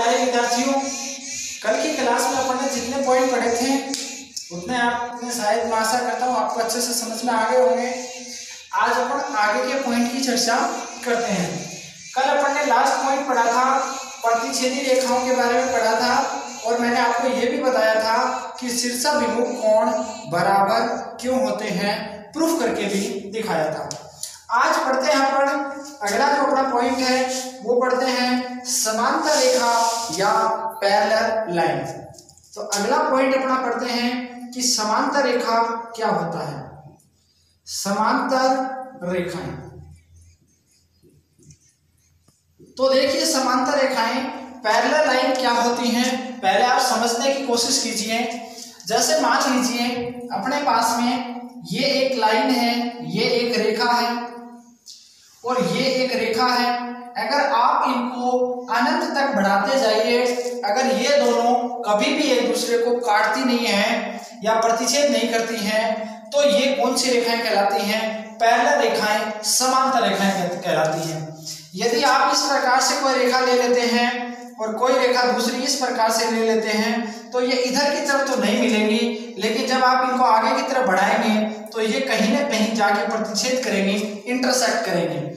प्यारे विद्यार्थियों, कल की क्लास में अपन ने जितने पॉइंट पढ़े थे उतने आपने शायद मैं आशा करता हूँ आपको अच्छे से समझ में आ गए होंगे। आज अपन आगे के पॉइंट की चर्चा करते हैं। कल अपन ने लास्ट पॉइंट पढ़ा था, प्रतिच्छेदी रेखाओं के बारे में पढ़ा था और मैंने आपको ये भी बताया था कि शीर्षाभिमुख कोण बराबर क्यों होते हैं, प्रूफ करके भी दिखाया था। आज पढ़ते हैं अपन अगला जो अपना पॉइंट है वो पढ़ते हैं समांतर रेखा या पैरेलल लाइन। तो अगला पॉइंट अपना पढ़ते हैं कि समांतर रेखा क्या होता है। समांतर रेखाएं, तो देखिए समांतर रेखाएं पैरेलल लाइन क्या होती हैं, पहले आप समझने की कोशिश कीजिए। जैसे मान लीजिए अपने पास में ये एक लाइन है, ये एक रेखा है और ये एक रेखा है। अगर आप इनको अनंत तक बढ़ाते जाइए, अगर ये दोनों कभी भी एक दूसरे को काटती नहीं है या प्रतिच्छेद नहीं करती हैं, तो ये कौन सी रेखाएं कहलाती हैं? पैरेलल रेखाएं, समांतर रेखाएं कहलाती हैं। यदि आप इस प्रकार से कोई रेखा ले लेते हैं और कोई रेखा दूसरी इस प्रकार से ले लेते हैं, तो ये इधर की तरफ तो नहीं मिलेंगी, लेकिन जब आप इनको आगे की तरफ बढ़ाएंगे तो ये कहीं ना कहीं जाके प्रतिच्छेद करेंगी, इंटरसेक्ट करेंगे।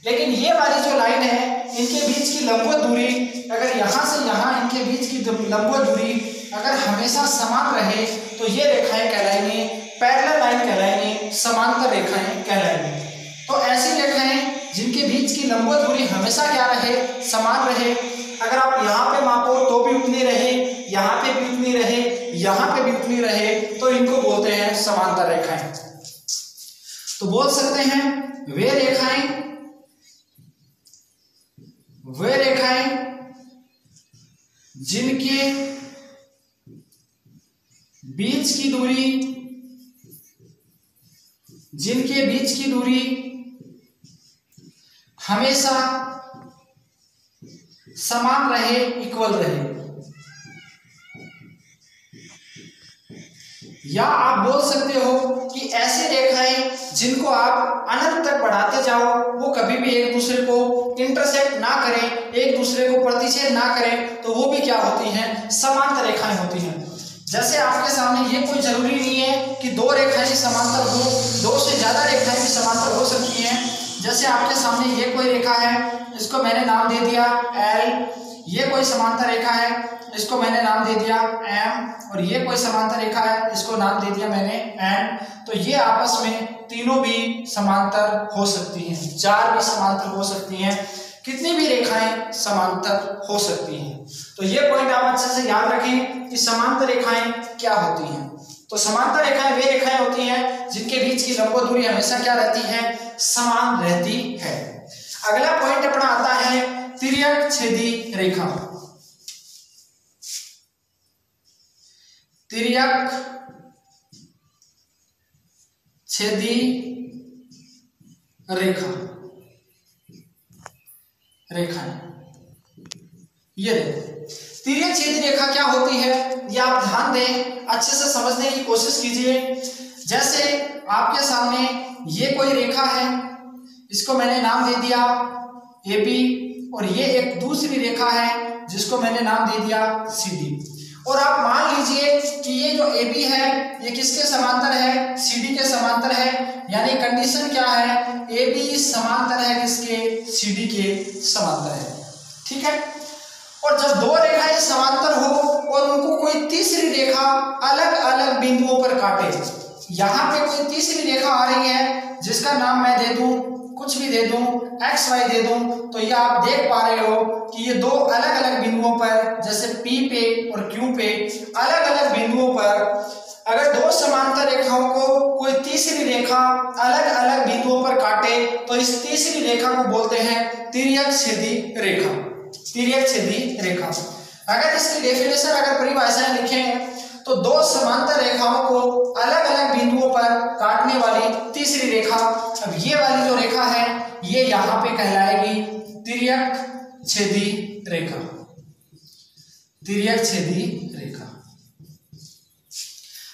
लेकिन ये वाली जो लाइन है, इनके बीच की लंबवत दूरी, अगर यहाँ से यहाँ इनके बीच की लंबवत दूरी अगर हमेशा समान रहे तो ये रेखाएं कहलाएंगी पैरेलल लाइन कहलाएंगी, समांतर रेखाएं कहलाएंगी। तो ऐसी रेखाएं जिनके बीच की लंबवत दूरी हमेशा क्या रहे, समान रहे। अगर आप यहाँ पे मापो तो भी उतनी रहे, यहाँ पे भी उतनी रहे, यहाँ पे भी उतनी रहे, तो इनको बोलते हैं समांतर रेखाएं। तो बोल सकते हैं वे रेखाएं जिनके बीच की दूरी हमेशा समान रहे, इक्वल रहे। या आप बोल सकते हो कि ऐसी रेखाएं जिनको आप अनंत तक बढ़ाते जाओ, वो कभी भी एक दूसरे को इंटरसेक्ट ना करें, एक दूसरे को प्रतिच्छेद ना करें, तो वो भी क्या होती हैं? समांतर रेखाएं होती हैं। जैसे आपके सामने ये कोई जरूरी नहीं है कि दो रेखाएं समांतर हो, दो से ज्यादा रेखाएं भी समांतर हो सकती हैं। जैसे आपके सामने ये कोई रेखा है, इसको मैंने नाम दे दिया L, ये कोई समांतर रेखा है, इसको मैंने नाम दे दिया M, और ये कोई समांतर रेखा है, इसको नाम दे दिया मैंने N। तो ये आपस में तीनों भी समांतर हो सकती हैं, चार भी समांतर हो सकती हैं, कितनी भी रेखाएं समांतर हो सकती हैं। तो ये पॉइंट आप अच्छे से याद रखें कि समांतर रेखाएं क्या होती हैं। तो समांतर रेखाएं वे रेखाएं होती हैं जिनके बीच की लंबवत दूरी हमेशा क्या रहती है? समान रहती है। अगला पॉइंट अपना आता है तिर्यक छेदी रेखा। तिर्यक छेदी रेखाएं, ये देखो तिर्यक छेदी रेखा क्या होती है, ये आप ध्यान दें, अच्छे से समझने की कोशिश कीजिए। जैसे आपके सामने ये कोई रेखा है, इसको मैंने नाम दे दिया AB, और ये एक दूसरी रेखा है जिसको मैंने नाम दे दिया CD। और आप मान लीजिए कि ये जो AB है ये किसके समांतर है? CD के समांतर है। यानी कंडीशन क्या है? AB समांतर है किसके? CD के समांतर है। ठीक है। और जब दो रेखाएं समांतर हो और उनको कोई तीसरी रेखा अलग अलग बिंदुओं पर काटे, यहाँ पे कोई तीसरी रेखा आ रही है जिसका नाम मैं दे दूं, कुछ भी दे दूं, XY दे दूं, तो ये आप देख पा रहे हो कि ये दो अलग अलग बिंदुओं पर, जैसे P पे और Q पे अलग अलग बिंदुओं पर अगर दो समांतर रेखाओं को कोई तीसरी रेखा अलग अलग बिंदुओं पर काटे, तो इस तीसरी रेखा को बोलते हैं तिर्यक छेदी रेखा। तिर्यक छेदी रेखा, अगर इसकी डेफिनेशन, अगर परिभाषाएं लिखें तो दो समांतर रेखाओं को अलग अलग बिंदुओं पर काटने वाली तीसरी रेखा। अब ये वाली जो रेखा है ये यहाँ पे कहलाएगी तिर्यक छेदी रेखा। तिर्यक छेदी रेखा।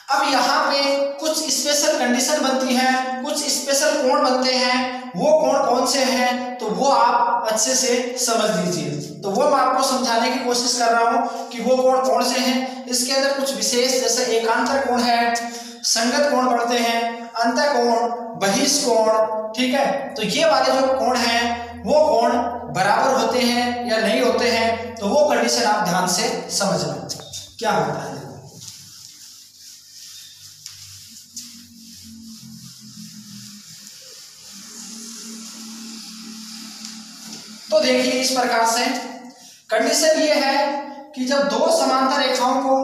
अब यहाँ पे कुछ स्पेशल कंडीशन बनती है, कुछ स्पेशल कोण बनते हैं, वो कोण कौन से हैं तो वो आप अच्छे से समझ लीजिए। तो वो मैं आपको समझाने की कोशिश कर रहा हूँ कि वो कोण कौन से हैं। इसके अंदर कुछ विशेष जैसे एकांतर कोण है, संगत कोण पढ़ते हैं, अंतःकोण, बहिष्कोण, ठीक है। तो ये वाले जो कोण हैं वो कोण बराबर होते हैं या नहीं होते हैं, तो वो कंडीशन आप ध्यान से समझना क्या होता है। तो देखिए इस प्रकार से कंडीशन ये है कि जब दो समांतर रेखाओं को,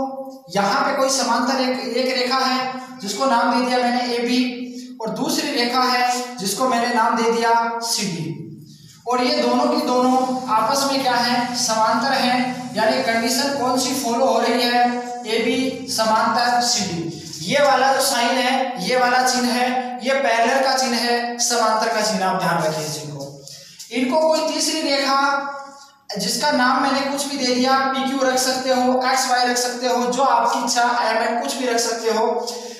यहाँ पे कोई समांतर एक रेखा है जिसको नाम दे दिया मैंने AB, और दूसरी रेखा है जिसको मैंने नाम दे दिया CD, और ये दोनों की दोनों आपस में क्या है, समांतर हैं। यानी कंडीशन कौन सी फॉलो हो रही है, AB समांतर CD। ये वाला जो साइन है, ये वाला चिन्ह है, ये पैरेलल का चिन्ह है, समांतर का चिन्ह, आप ध्यान रखिए इसी को। इनको कोई तीसरी रेखा जिसका नाम मैंने कुछ भी दे दिया, PQ रख सकते हो, XY रख सकते हो, जो आपकी इच्छा, MN कुछ भी रख सकते हो।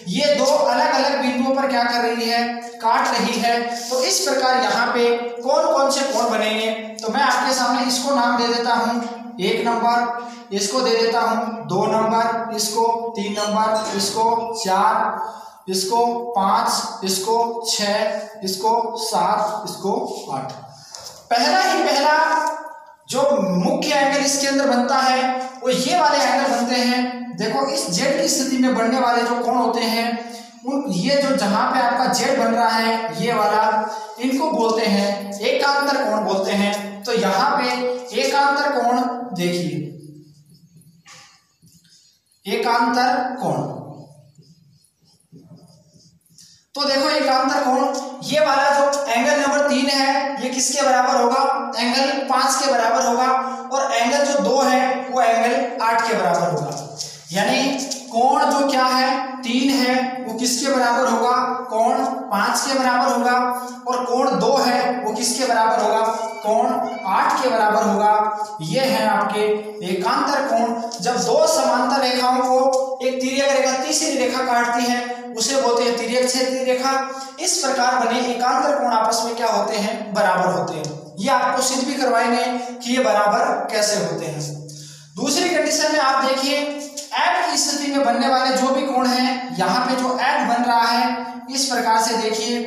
ये दो अलग अलग बिंदुओं पर क्या कर रही है, काट रही है। तो इस प्रकार यहाँ पे कौन कौन से कोण बनेंगे, तो मैं आपके सामने इसको नाम दे देता हूँ 1 नंबर, इसको दे देता हूँ 2 नंबर, इसको 3 नंबर, इसको 4, इसको 5, इसको 6, इसको 7, इसको 8। पहला जो मुख्य एंगल इसके अंदर बनता है वो ये वाले एंगल बनते हैं। देखो इस जेड की स्थिति में बनने वाले जो कोण होते हैं, उन ये जो जहां पे आपका जेड बन रहा है ये वाला, इनको बोलते हैं एकांतर कोण बोलते हैं। तो यहाँ पे एकांतर कोण देखिए, एकांतर कोण, तो देखो एकांतर कोण ये वाला जो एंगल नंबर 3 है ये किसके बराबर होगा, एंगल 5 के बराबर होगा, और एंगल जो 2 है वो एंगल 8 के बराबर होगा। यानी कोण जो क्या है 3 है वो किसके बराबर होगा, कोण 5 के बराबर होगा, और कोण 2 है वो किसके बराबर होगा, कोण 8 के बराबर होगा। ये है आपके एकांतर कोण। जब दो समांतर रेखाओं को एक तिर्यक रेखा तीसरी रेखा काटती है उसे बोलते हैं तिर्यक छेदी रेखा। इस प्रकार बने एकांतर कोण आपस में क्या होते हैं, बराबर होते हैं। ये आपको सिद्ध भी करवाएंगे कि ये बराबर कैसे होते हैं। दूसरी कंडीशन में आप देखिए ऐड की स्थिति में बनने वाले जो भी कोण हैं, यहाँ पे जो ऐड बन रहा है इस प्रकार से देखिए,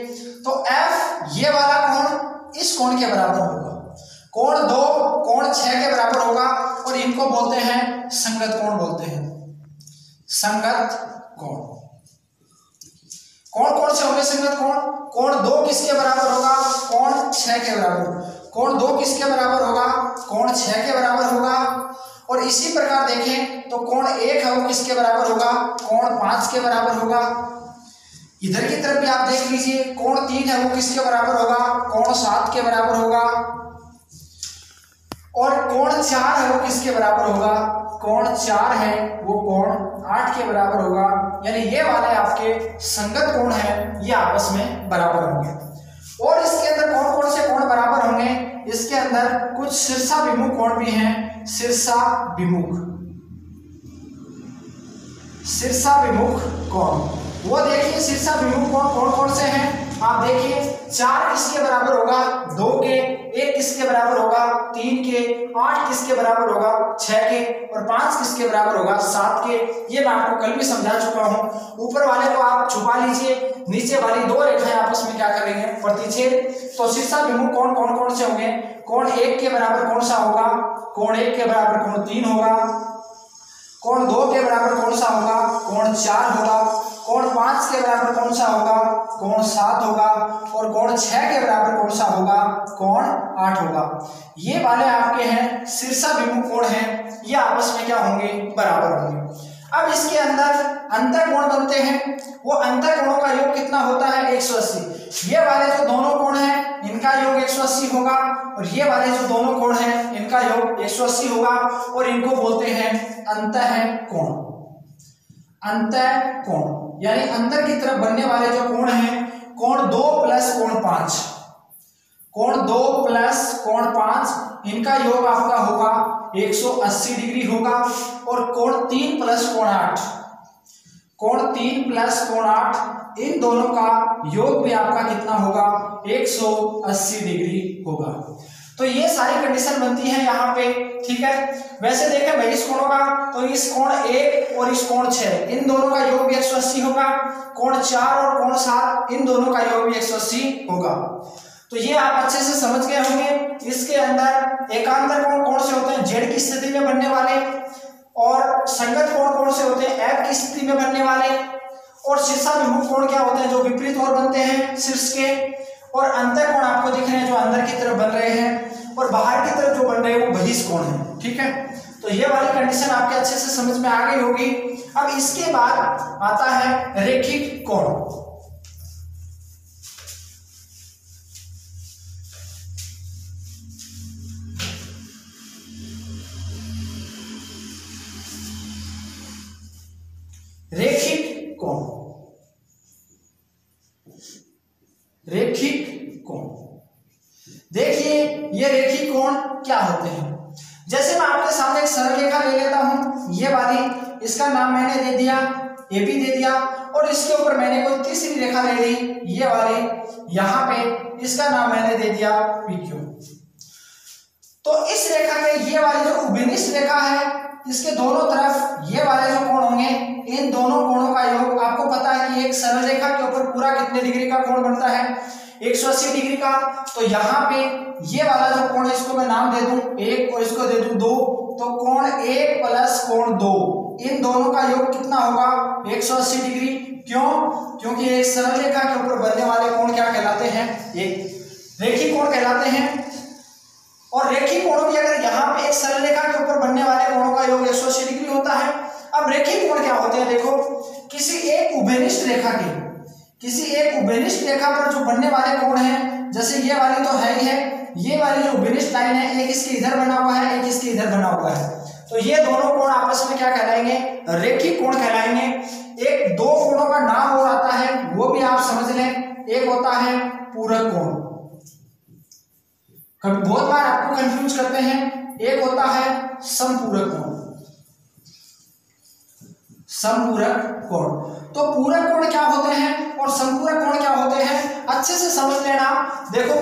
तो F ये वाला कोण इस कोण के बराबर होगा, कोण 2 कोण 6 के बराबर होगा, और इनको बोलते हैं संगत कोण बोलते हैं, संगत कोण। कौन कौन से होंगे संगत कोण, कोण 2 किसके बराबर होगा, कोण 6 के बराबर, कोण 2 किसके बराबर होगा, कोण 6 के बराबर होगा। और इसी प्रकार देखें तो कोण 1 है वो किसके बराबर होगा, कोण 5 के बराबर होगा। इधर की तरफ भी आप देख लीजिए, कोण 3 है वो किसके बराबर होगा, कोण 7 के बराबर होगा, और कोण 4 है वो किसके बराबर होगा, कोण 4 है वो कोण 8 के बराबर होगा। यानी ये वाले आपके संगत कोण हैं, ये आपस में बराबर होंगे। और इसके अंदर कौन कौन से कोण बराबर होंगे, इसके अंदर कुछ शीर्षाभिमुख कोण भी हैं, शीर्षाभिमुख, शीर्षाभिमुख कोण। वो देखिए शीर्षाभिमुख कोण कौन कौन से हैं, आप देखिए 4 किसके बराबर होगा, 2 के, 1 किसके बराबर होगा, 3 के, 8 किसके बराबर होगा, 6 के, और 5 किसके बराबर होगा, 7 के। ये मैं आपको कल भी समझा चुका हूँ। ऊपर वाले को आप छुपा लीजिए, नीचे वाली 2 रेखाएं आपस में क्या करेंगे, प्रतिच्छेद। तो शीर्षाभिमुख कोण कौन कौन से होंगे, कोण 1 के बराबर कौन सा होगा, कोण 1 के बराबर कोण 3 होगा, कोण 2 के बराबर कौन सा होगा, कोण 4 होगा, कोण 5 के बराबर कौन सा होगा, कोण 7 होगा, और कोण 6 के बराबर कौन सा होगा, कोण 8 होगा। ये वाले आपके हैं शीर्षाभिमुख कोण हैं, ये आपस में क्या होंगे, बराबर होंगे। अब इसके अंदर अंतःकोण बनते हैं, वो अंतःकोणों का योग कितना होता है, 180। ये वाले जो दोनों कोण हैं इनका योग 180 होगा, और ये वाले जो दोनों कोण हैं इनका योग 180 होगा, और इनको बोलते हैं अंतःकोण। अंतःकोण यानी अंतर की तरफ बनने वाले जो कोण हैं, कोण 2 प्लस कोण 5, कोण 2 प्लस कोण 5, इनका योग आपका होगा 180 डिग्री होगा। और कोण 3 प्लस कोण 8, कोण 3 प्लस कोण 8, इन दोनों का योग भी आपका कितना होगा 180 डिग्री होगा। तो ये सारी कंडीशन बनती है यहाँ पे, ठीक है। वैसे देखें भाई इस कोणों का, तो इस कोण 1 और इस कोण 6, इन दोनों का योग भी 180 होगा। कोण 4 और कोण 7, इन दोनों का योग भी 180 होगा। तो ये आप अच्छे से समझ गए होंगे। इसके अंदर एकांतर कोण कौन से होते हैं, जेड की स्थिति में बनने वाले, और संगत कोण कौन से होते हैं, एफ की स्थिति में बनने वाले, और शीर्षाभिमुख कोण क्या होते हैं, जो विपरीत ओर बनते हैं शीर्ष के, और अंतर कोण आपको दिख रहे हैं जो अंदर की तरफ बन रहे हैं, और बाहर की तरफ जो बन रहे हैं वो बहिष्ठ कोण है, ठीक है। तो ये वाली कंडीशन आपके अच्छे से समझ में आ गई होगी। अब इसके बाद आता है रेखिक कोण। रेखिक कोण, रेखिक कोण, देखिए ये रेखिक कोण क्या होते हैं। जैसे मैं आपके सामने एक सरल रेखा ले लेता हूं, ये वाली, इसका नाम मैंने दे दिया AB दे दिया, और इसके ऊपर मैंने कोई तीसरी रेखा ले ली, ये वाली, यहाँ पे इसका नाम मैंने दे दिया PQ। तो इस रेखा के ये वाली जो उभयनिष्ठ रेखा है, इसके दोनों तरफ ये वाले जो कोण होंगे, इन दोनों कोणों का योग आपको पता है कि एक सरल रेखा के ऊपर पूरा कितने डिग्री का कोण बनता है, 180 डिग्री का। तो यहाँ पे ये वाला जो कोण है, इसको मैं नाम दे दूं 1 और इसको दे दूं 2, तो कोण 1 प्लस कोण 2, इन दोनों का योग कितना होगा 180 डिग्री। क्यों? क्योंकि एक सरल रेखा के ऊपर बनने वाले कोण क्या कहलाते हैं, एक रेखिक कोण कहलाते हैं। और रेखिक कोणों की अगर यहाँ पे एक सरल रेखा के ऊपर बनने वाले कोणों का योग 180 डिग्री होता है। अब रेखिक कोण क्या होते हैं, देखो किसी एक उभयनिष्ठ रेखा के, किसी एक उभयनिष्ठ रेखा पर जो बनने वाले कोण हैं, जैसे ये वाली तो है ही है, ये वाली जो उभयनिष्ठ लाइन है, एक इसके इधर बना हुआ है, एक इसके इधर बना हुआ है, तो ये दोनों कोण आपस में क्या कहलाएंगे, रेखिक कोण कहलाएंगे। एक दो कोणों का नाम और आता है, वो भी आप समझ लें, एक होता है पूरक कोण, कभी बहुत बार आपको कंफ्यूज करते हैं, एक होता है समपूरक कोण, समपूरक कोण। तो पूरक कोण क्या होते हैं और समपूरक कोण क्या होते हैं, अच्छे से समझ लेना। देखो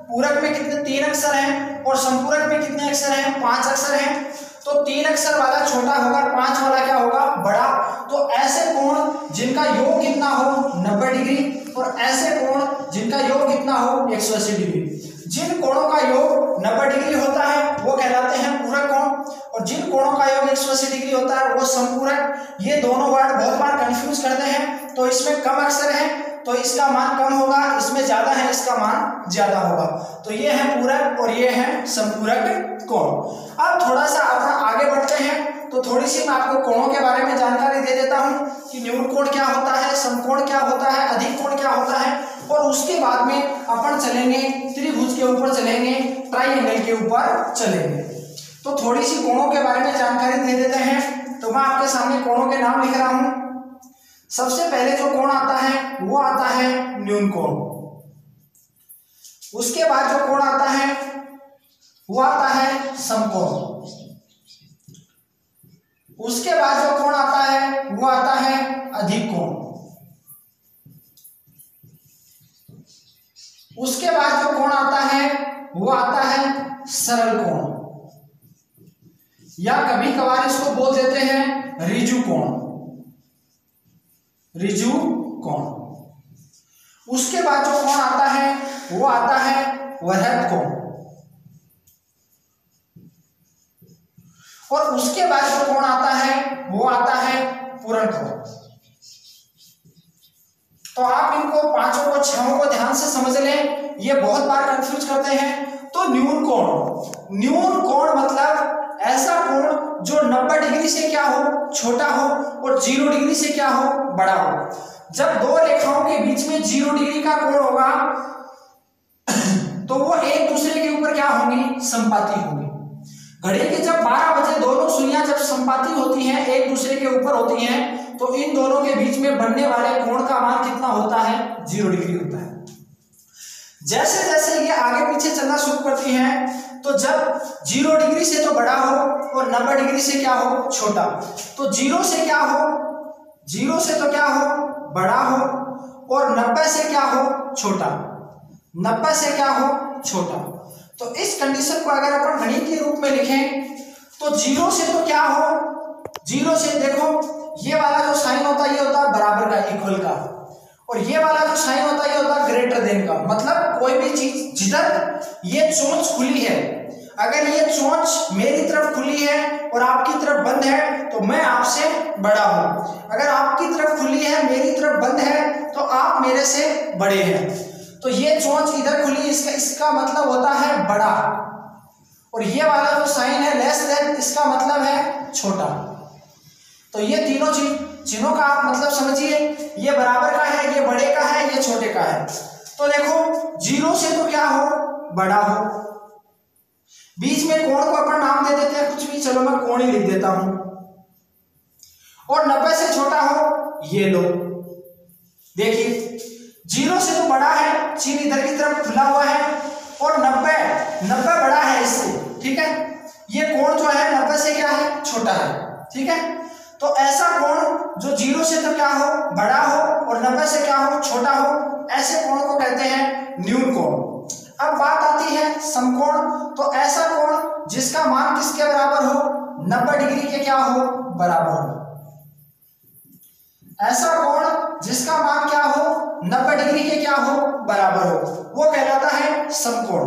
पूरक में कितने 3 अक्षर हैं और समपूरक में कितने अक्षर हैं, 5 अक्षर हैं। तो 3 अक्षर वाला छोटा होगा, 5 वाला क्या होगा, बड़ा। तो ऐसे कोण जिनका योग कितना हो 90 डिग्री, और ऐसे कोण जिनका योग कितना हो 180 डिग्री। जिन कोणों का योग 90 डिग्री होता है वो कहलाते हैं पूरक कोण, और जिन कोणों का योग 180 डिग्री होता है वो समपूरक। ये दोनों वर्ड बहुत बार कंफ्यूज करते हैं। तो इसमें कम अक्षर है तो इसका मान कम होगा, इसमें ज्यादा है इसका मान ज्यादा होगा। तो ये है पूरक और ये है समपूरक कोण। अब थोड़ा सा अपना आगे बढ़ते हैं, तो थोड़ी सी मैं आपको कोणों के बारे में जानकारी दे देता हूं कि न्यून कोण क्या होता है, समकोण क्या होता है, अधिक कोण क्या होता है, और उसके बाद में अपन चलेंगे त्रिभुज के ऊपर चलेंगे, ट्राइंगल के ऊपर चलेंगे। तो थोड़ी सी कोणों के बारे में जानकारी दे देते हैं। तो मैं आपके सामने कोणों के नाम लिख रहा हूं। सबसे पहले जो कोण आता है वो आता है न्यून कोण। उसके बाद जो कोण आता है वो आता है समकोण। उसके बाद जो कोण आता है वो आता है अधिक कोण। उसके बाद जो कोण आता है वो आता है सरल कोण, या कभी कभार इसको बोल देते हैं ऋजु कोण, ऋजु कोण। उसके बाद जो कोण आता है वो आता है वृहद कोण, और उसके बाद जो कोण आता है वो आता है पूरण कोण। तो आप इनको पांचों को छहों को ध्यान से समझ लें, ये बहुत बार कंफ्यूज करते हैं। तो न्यून कोण, न्यून कोण मतलब ऐसा कोण जो 90 डिग्री से क्या हो, छोटा हो, और 0 डिग्री से क्या हो, बड़ा हो। जब दो रेखाओं के बीच में 0 डिग्री का कोण होगा तो वो एक दूसरे के ऊपर क्या होंगी, संपाती होंगी। घड़ी के जब 12 बजे दोनों सुइयां जब संपाती होती हैं, एक दूसरे के ऊपर होती हैं, तो इन दोनों के बीच में बनने वाले कोण का मान कितना होता है, 0 डिग्री होता है। जैसे जैसे ये आगे पीछे चलना शुरू करती हैं, तो जब 0 डिग्री से तो बड़ा हो और 90 डिग्री से क्या हो, छोटा, तो 0 से क्या हो 0 से तो क्या हो, बड़ा हो, और 90 से क्या हो, छोटा। 90 से क्या हो, छोटा। तो इस कंडीशन को अगर अपन गणितीय रूप में लिखें तो 0 से तो क्या हो, 0 से देखो ये वाला जो साइन होता है ये होता है बराबर का, इक्वल का, और ये वाला जो साइन होता है ये होता है ग्रेटर देन का। मतलब कोई भी चीज जिधर ये चोंच खुली है, अगर ये चोंच मेरी तरफ खुली है और आपकी तरफ बंद है तो मैं आपसे बड़ा हूं, अगर आपकी तरफ खुली है मेरी तरफ बंद है तो आप मेरे से बड़े हैं। तो ये चोंच इधर खुली, इसका मतलब होता है बड़ा, और ये वाला जो साइन है लेस देन, इसका मतलब है छोटा। तो ये तीनों चिन्हों का आप मतलब समझिए, ये बराबर का है, ये बड़े का है, ये छोटे का है। तो देखो 0 से तो क्या हो, बड़ा हो। बीच में कोण को अपन नाम दे देते हैं कुछ भी, चलो मैं कोण ही लिख देता हूं। और 90 से छोटा हो, ये लो। देखिए 0 से तो बड़ा है, चिन्ह इधर की तरफ खुला हुआ है, और 90 बड़ा है इससे, ठीक है। ये कोण जो है 90 से क्या है, छोटा है, ठीक है। तो ऐसा कोण जो 0 से तो क्या हो, बड़ा हो, और 90 से क्या हो, छोटा हो, ऐसे कोण को कहते हैं न्यून कोण। अब बात आती है समकोण। तो ऐसा कोण जिसका मान किसके बराबर हो, 90 डिग्री के क्या हो, बराबर हो। ऐसा कोण जिसका मान क्या हो, 90 डिग्री के क्या हो, बराबर हो, वो कहलाता है समकोण।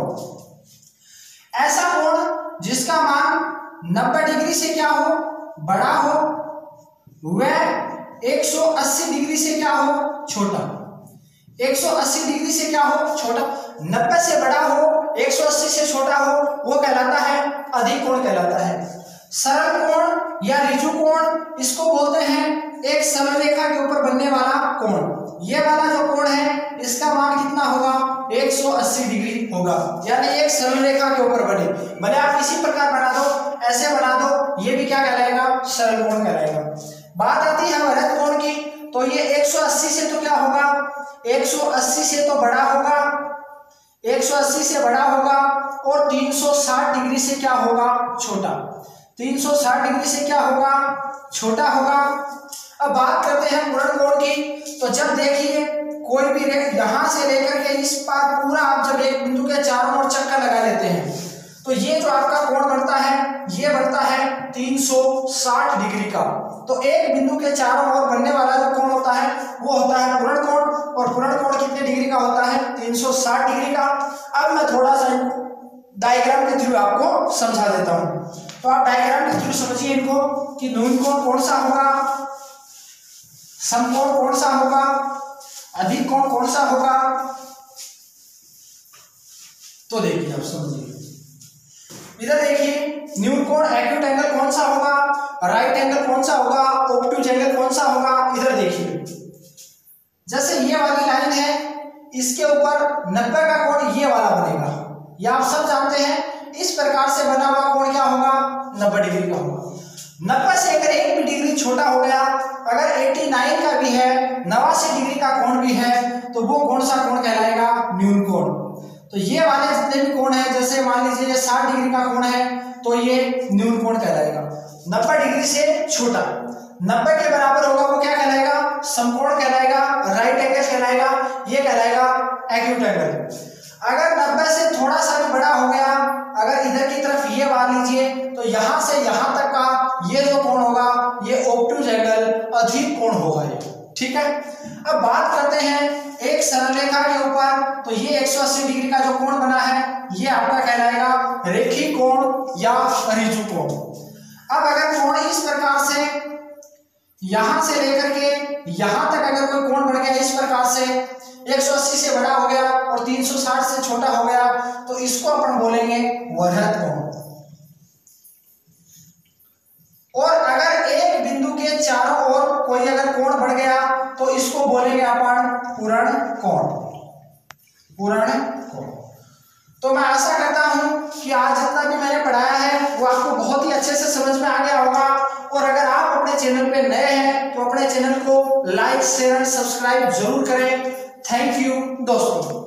ऐसा कोण जिसका मान 90 डिग्री से क्या हो, बड़ा हो, वह 180 डिग्री से क्या हो, छोटा। 180 डिग्री से क्या हो, छोटा। 90 से बड़ा हो, 180 से छोटा हो, वो कहलाता है अधिक कोण कहलाता है। सरल कोण या ऋजु कोण इसको बोलते हैं एक सरल रेखा के ऊपर बनने वाला कोण। ये वाला जो कोण है इसका मान कितना होगा, 180 डिग्री होगा, यानी एक सरल रेखा के ऊपर बने, भले आप किसी प्रकार बना दो, ऐसे बना दो, ये भी क्या कहलाएगा, सरल कोण कहलाएगा। बात आती है वृत्त कोण की। तो ये 180 से तो क्या होगा, 180 से तो बड़ा होगा, 180 से बड़ा होगा, और 360 डिग्री से क्या होगा, छोटा। 360 डिग्री से क्या होगा, छोटा होगा। अब बात करते हैं पूर्ण कोण की। तो जब देखिए कोई भी यहां से लेकर के इस पार पूरा आप जब एक बिंदु के चारों ओर चक्कर लगा लेते हैं तो ये जो आपका कोण बनता है ये बनता है 360 डिग्री का। तो एक बिंदु के चारों ओर बनने वाला जो कोण होता है वो होता है पूर्ण कोण, और पूर्ण कोण कितने डिग्री का होता है, 360 डिग्री का। अब मैं थोड़ा सा डायग्राम के थ्रू आपको समझा देता हूं। तो आप डायग्राम के थ्रू समझिए इनको कि न्यून कोण कौन सा होगा, समकोण कौन सा होगा, अधिक कोण कौन सा होगा। तो देखिए आप समझिए, इधर देखिए न्यून कोण एक्यूट एंगल कौन सा होगा, राइट एंगल कौन सा होगा, ऑब्टयूज एंगल कौन सा होगा। इधर देखिए जैसे ये वाली लाइन है इसके ऊपर 90 का कोण ये वाला बनेगा, ये आप सब जानते हैं। इस प्रकार से बना हुआ कोण क्या होगा, 90 डिग्री का होगा। 90 से अगर एक भी डिग्री छोटा हो गया, अगर 89 का भी है, 89 डिग्री का कोण भी है, तो वो कौन सा कोण कहलाएगा, न्यून कोण। तो ये वाले जितने भी कोण है, जैसे मान लीजिए ये 60 डिग्री का कोण है तो ये न्यून कोण कहलाएगा। 90 डिग्री से छोटा, 90 के बराबर होगा वो क्या कहलाएगा, समकोण कहलाएगा, राइट एंगल कहलाएगा, ये कहलाएगा एक्यूट एंगल। अगर 90 से थोड़ा सा भी बड़ा हो गया, अगर इधर की तरफ ये मान लीजिए, तो यहां से यहां तक का ये जो कोण होगा ये ऑब्टयूज एंगल, अधिक कोण होगा ये, ठीक है। अब बात करते हैं एक सरल रेखा के ऊपर। तो ये 180 डिग्री का जो कोण बना है ये आपका कहलाएगा रेखीय कोण या ऋजु कोण। अब अगर कोण इस प्रकार से यहां से लेकर के यहां तक अगर कोई कोण बढ़ गया इस प्रकार से, 180 से बड़ा हो गया और 360 से छोटा हो गया, तो इसको अपन बोलेंगे वृत्त कोण। और अगर एक बिंदु के चारों ओर कोई अगर कोण बढ़ गया तो इसको बोलेंगे अपन पूर्ण कोण, पूर्ण कोण। तो मैं आशा करता हूं कि आज जितना भी मैंने पढ़ाया है वो आपको बहुत ही अच्छे से समझ में आ गया होगा। और अगर आप अपने चैनल पे नए हैं तो अपने चैनल को लाइक, शेयर, सब्सक्राइब जरूर करें। थैंक यू दोस्तों।